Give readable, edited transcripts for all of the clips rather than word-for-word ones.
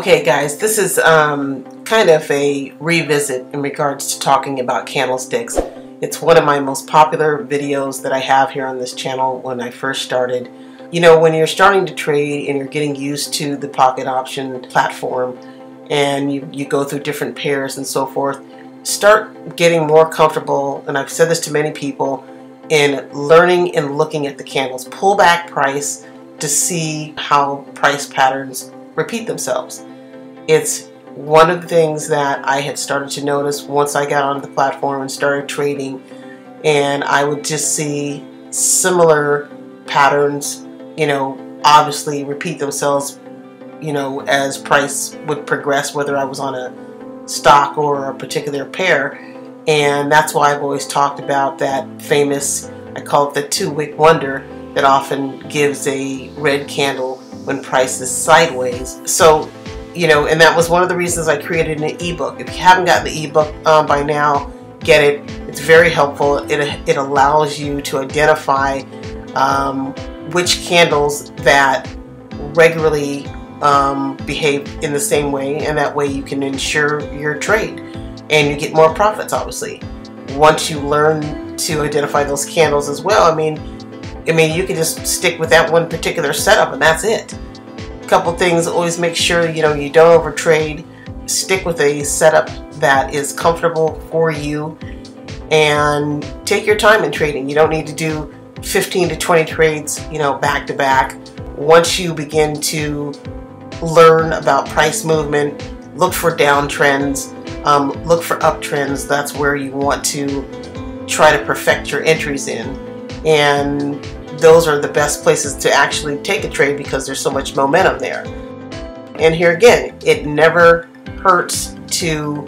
Okay guys, this is kind of a revisit in regards to talking about candlesticks. It's one of my most popular videos that I have here on this channel when I first started. You know, when you're starting to trade and you're getting used to the pocket option platform and you go through different pairs and so forth, start getting more comfortable, and I've said this to many people, in learning and looking at the candles. Pull back price to see how price patterns repeat themselves. It's one of the things that I had started to notice once I got onto the platform and started trading, and I would just see similar patterns, you know, obviously repeat themselves, you know, as price would progress, whether I was on a stock or a particular pair. And that's why I've always talked about that famous, I call it the two-wick wonder, that often gives a red candle when price is sideways. So, you know, and that was one of the reasons I created an ebook. If you haven't gotten the ebook by now, get it. It's very helpful. It allows you to identify which candles that regularly behave in the same way, and that way you can ensure your trade and you get more profits, obviously. Once you learn to identify those candles as well, I mean you can just stick with that one particular setup and that's it. A couple things: always make sure you don't overtrade. Stick with a setup that is comfortable for you, and take your time in trading. You don't need to do 15 to 20 trades, back to back. Once you begin to learn about price movement, look for downtrends, look for uptrends. That's where you want to try to perfect your entries in, and those are the best places to actually take a trade because there's so much momentum there. And here again, it never hurts to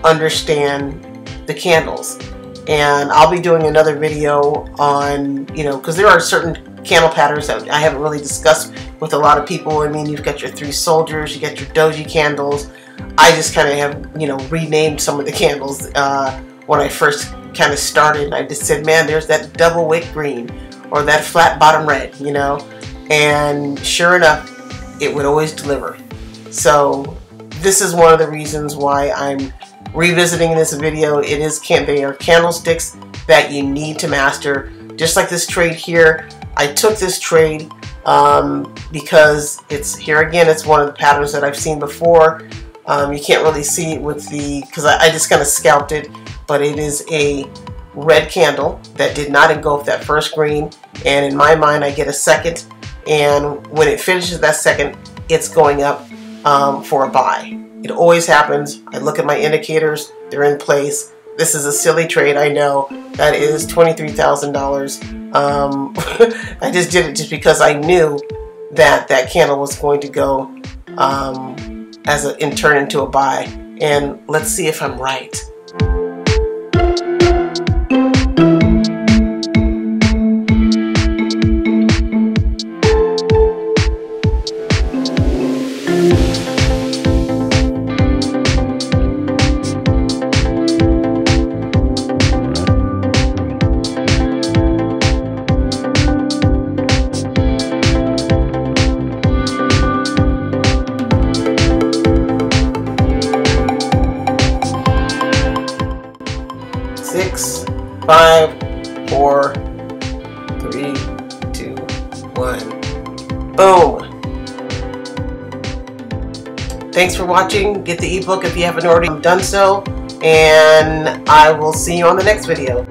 understand the candles. And I'll be doing another video on, because there are certain candle patterns that I haven't really discussed with a lot of people. I mean, you've got your three soldiers, you got your doji candles. I just kind of have, renamed some of the candles when I first kind of started. I just said, man, there's that double wick green or that flat bottom red, and sure enough, it would always deliver. So this is one of the reasons why I'm revisiting this video. They are candlesticks that you need to master. Just like this trade here, I took this trade because it's one of the patterns that I've seen before. You can't really see it because I just kind of scalped it, but it is a red candle that did not engulf that first green, and in my mind I get a second, and when it finishes that second, it's going up for a buy. It always happens. I look at my indicators, they're in place. This is a silly trade, I know. That is $23,000. I just did it just because I knew that that candle was going to go and turn into a buy, and let's see if I'm right. Six, 5, 4, 3, 2, 1. Boom. Thanks for watching. Get the ebook if you haven't already done so, and I will see you on the next video.